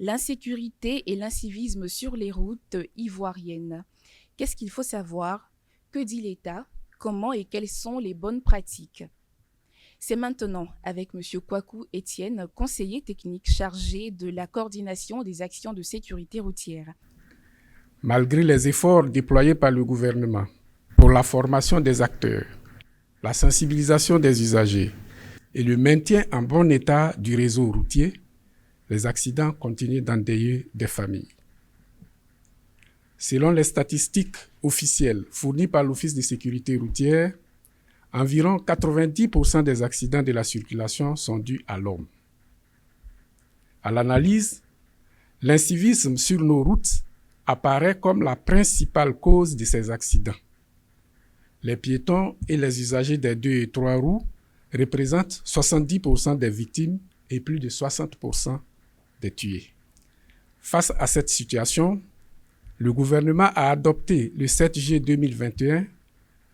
L'insécurité et l'incivisme sur les routes ivoiriennes. Qu'est-ce qu'il faut savoir? Que dit l'État? Comment et quelles sont les bonnes pratiques? C'est maintenant avec M. Kwaku Etienne, conseiller technique chargé de la coordination des actions de sécurité routière. Malgré les efforts déployés par le gouvernement pour la formation des acteurs, la sensibilisation des usagers et le maintien en bon état du réseau routier, les accidents continuent d'endeuiller des familles. Selon les statistiques officielles fournies par l'Office de sécurité routière, environ 90% des accidents de la circulation sont dus à l'homme. À l'analyse, l'incivisme sur nos routes apparaît comme la principale cause de ces accidents. Les piétons et les usagers des 2 et 3 roues représentent 70% des victimes et plus de 60% des tués. Face à cette situation, le gouvernement a adopté le 7 juillet 2021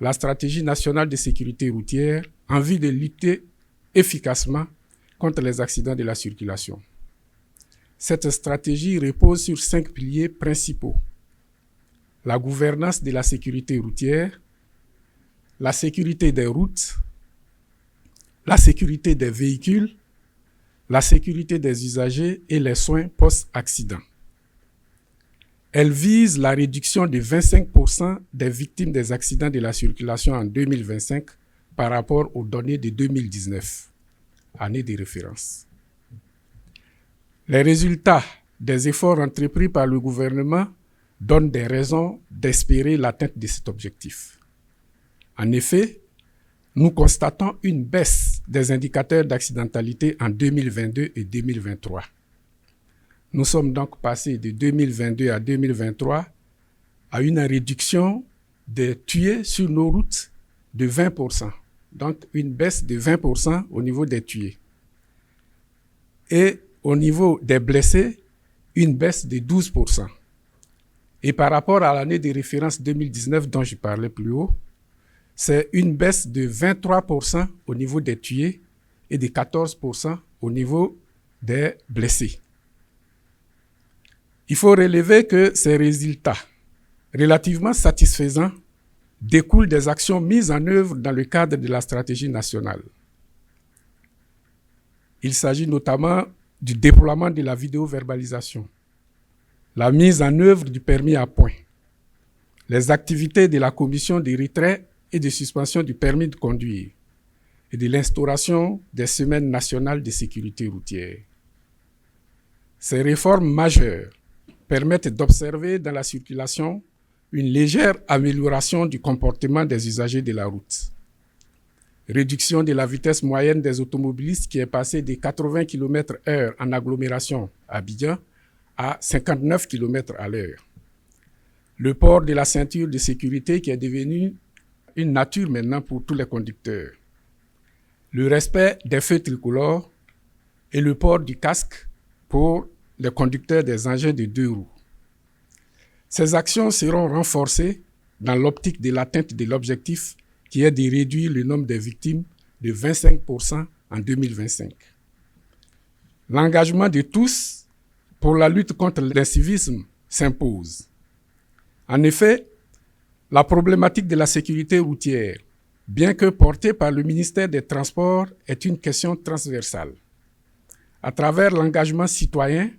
la stratégie nationale de sécurité routière en vue de lutter efficacement contre les accidents de la circulation. Cette stratégie repose sur 5 piliers principaux: la gouvernance de la sécurité routière, la sécurité des routes, la sécurité des véhicules, la sécurité des usagers et les soins post-accident. Elle vise la réduction de 25% des victimes des accidents de la circulation en 2025 par rapport aux données de 2019, année de référence. Les résultats des efforts entrepris par le gouvernement donnent des raisons d'espérer l'atteinte de cet objectif. En effet, nous constatons une baisse des indicateurs d'accidentalité en 2022 et 2023. Nous sommes donc passés de 2022 à 2023 à une réduction des tués sur nos routes de 20%. Donc une baisse de 20% au niveau des tués. Et au niveau des blessés, une baisse de 12%. Et par rapport à l'année de référence 2019 dont je parlais plus haut, c'est une baisse de 23% au niveau des tués et de 14% au niveau des blessés. Il faut relever que ces résultats relativement satisfaisants découlent des actions mises en œuvre dans le cadre de la stratégie nationale. Il s'agit notamment du déploiement de la vidéoverbalisation, la mise en œuvre du permis à points, les activités de la commission de retrait et de suspension du permis de conduire et de l'instauration des semaines nationales de sécurité routière. Ces réformes majeures permettent d'observer dans la circulation une légère amélioration du comportement des usagers de la route. Réduction de la vitesse moyenne des automobilistes qui est passée de 80 km/h en agglomération à Abidjan à 59 km/h. Le port de la ceinture de sécurité qui est devenu une nature maintenant pour tous les conducteurs. Le respect des feux tricolores et le port du casque pour les conducteurs des engins de 2 roues. Ces actions seront renforcées dans l'optique de l'atteinte de l'objectif qui est de réduire le nombre de victimes de 25% en 2025. L'engagement de tous pour la lutte contre l'incivisme s'impose. En effet, la problématique de la sécurité routière, bien que portée par le ministère des Transports, est une question transversale. À travers l'engagement citoyen,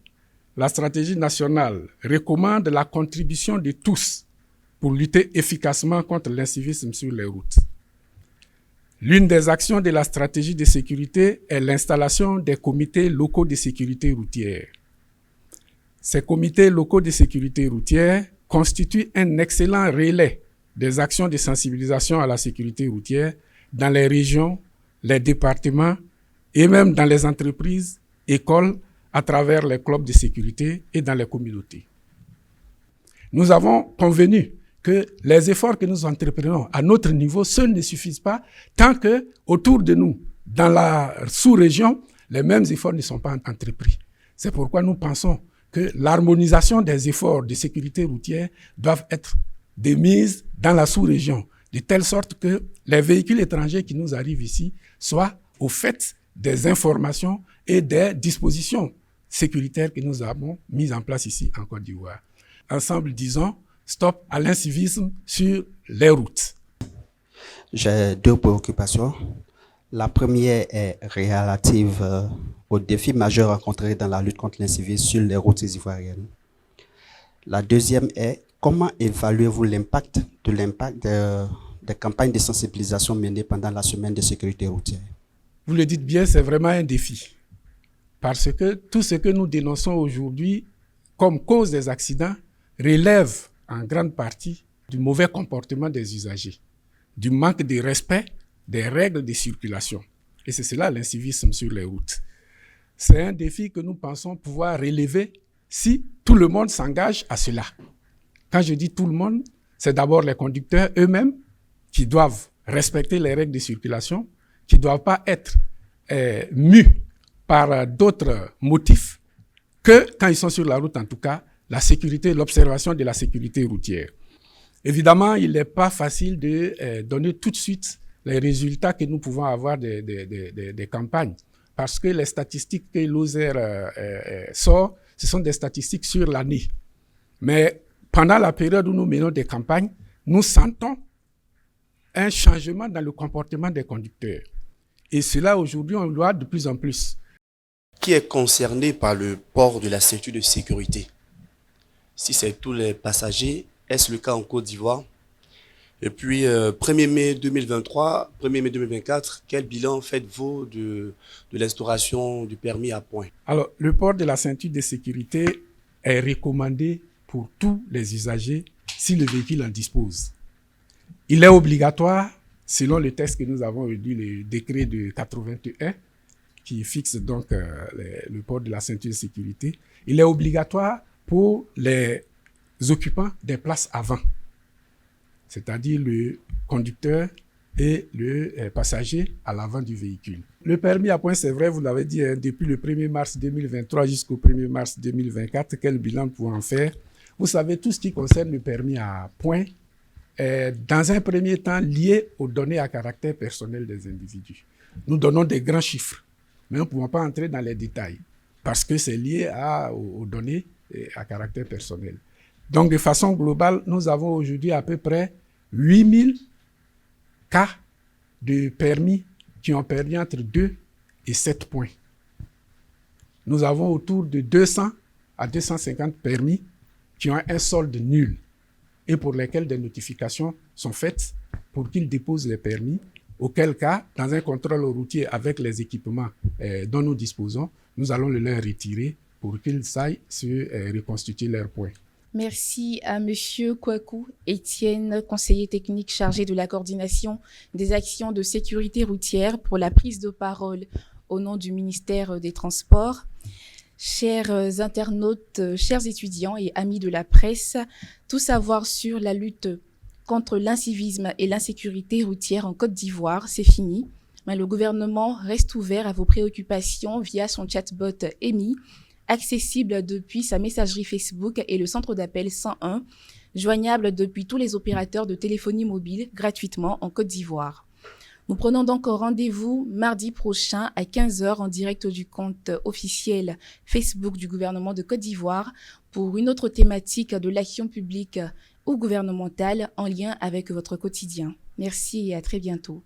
la stratégie nationale recommande la contribution de tous pour lutter efficacement contre l'incivisme sur les routes. L'une des actions de la stratégie de sécurité est l'installation des comités locaux de sécurité routière. Ces comités locaux de sécurité routière constituent un excellent relais des actions de sensibilisation à la sécurité routière dans les régions, les départements et même dans les entreprises, écoles, à travers les clubs de sécurité et dans les communautés. Nous avons convenu que les efforts que nous entreprenons à notre niveau, seuls ne suffisent pas tant que autour de nous, dans la sous-région, les mêmes efforts ne sont pas entrepris. C'est pourquoi nous pensons que l'harmonisation des efforts de sécurité routière doivent être démises dans la sous-région, de telle sorte que les véhicules étrangers qui nous arrivent ici soient au fait des informations et des dispositions sécuritaires que nous avons mis en place ici en Côte d'Ivoire. Ensemble, disons stop à l'incivisme sur les routes. J'ai deux préoccupations. La première est relative aux défis majeurs rencontrés dans la lutte contre l'incivisme sur les routes ivoiriennes. La deuxième est comment évaluez-vous l'impact des campagnes de sensibilisation menées pendant la semaine de sécurité routière? Vous le dites bien, c'est vraiment un défi. Parce que tout ce que nous dénonçons aujourd'hui comme cause des accidents relève en grande partie du mauvais comportement des usagers, du manque de respect des règles de circulation. Et c'est cela l'incivisme sur les routes. C'est un défi que nous pensons pouvoir relever si tout le monde s'engage à cela. Quand je dis tout le monde, c'est d'abord les conducteurs eux-mêmes qui doivent respecter les règles de circulation, qui ne doivent pas être mus par d'autres motifs que, quand ils sont sur la route en tout cas, la sécurité, l'observation de la sécurité routière. Évidemment, il n'est pas facile de donner tout de suite les résultats que nous pouvons avoir des campagnes, parce que les statistiques que l'OSER sort, ce sont des statistiques sur l'année. Mais pendant la période où nous menons des campagnes, nous sentons un changement dans le comportement des conducteurs. Et cela, aujourd'hui, on le voit de plus en plus. Qui est concerné par le port de la ceinture de sécurité? Si c'est tous les passagers, est-ce le cas en Côte d'Ivoire? Et puis, 1er mai 2023, 1er mai 2024, quel bilan faites-vous de l'instauration du permis à points? Alors, le port de la ceinture de sécurité est recommandé pour tous les usagers si le véhicule en dispose. Il est obligatoire, selon le texte que nous avons réduit, le décret de 81, qui fixe donc le port de la ceinture de sécurité. Il est obligatoire pour les occupants des places avant, c'est-à-dire le conducteur et le passager à l'avant du véhicule. Le permis à points, c'est vrai, vous l'avez dit, depuis le 1er mars 2023 jusqu'au 1er mars 2024, quel bilan nous pouvons en faire? Vous savez, tout ce qui concerne le permis à points est, dans un premier temps, lié aux données à caractère personnel des individus. Nous donnons des grands chiffres, mais nous ne pouvons pas entrer dans les détails, parce que c'est lié aux données à caractère personnel. Donc, de façon globale, nous avons aujourd'hui à peu près 8000 cas de permis qui ont perdu entre 2 et 7 points. Nous avons autour de 200 à 250 permis qui ont un solde nul et pour lesquels des notifications sont faites pour qu'ils déposent les permis, auquel cas, dans un contrôle routier avec les équipements dont nous disposons, nous allons le leur retirer pour qu'ils aillent se reconstituer leurs points. Merci à M. Kwaku Etienne, conseiller technique chargé de la coordination des actions de sécurité routière, pour la prise de parole au nom du ministère des Transports. Chers internautes, chers étudiants et amis de la presse, tout savoir sur la lutte contre l'incivisme et l'insécurité routière en Côte d'Ivoire, c'est fini. Mais le gouvernement reste ouvert à vos préoccupations via son chatbot EMI, accessible depuis sa messagerie Facebook et le centre d'appel 101, joignable depuis tous les opérateurs de téléphonie mobile gratuitement en Côte d'Ivoire. Nous prenons donc rendez-vous mardi prochain à 15h en direct du compte officiel Facebook du gouvernement de Côte d'Ivoire pour une autre thématique de l'action publique ou gouvernementale en lien avec votre quotidien. Merci et à très bientôt.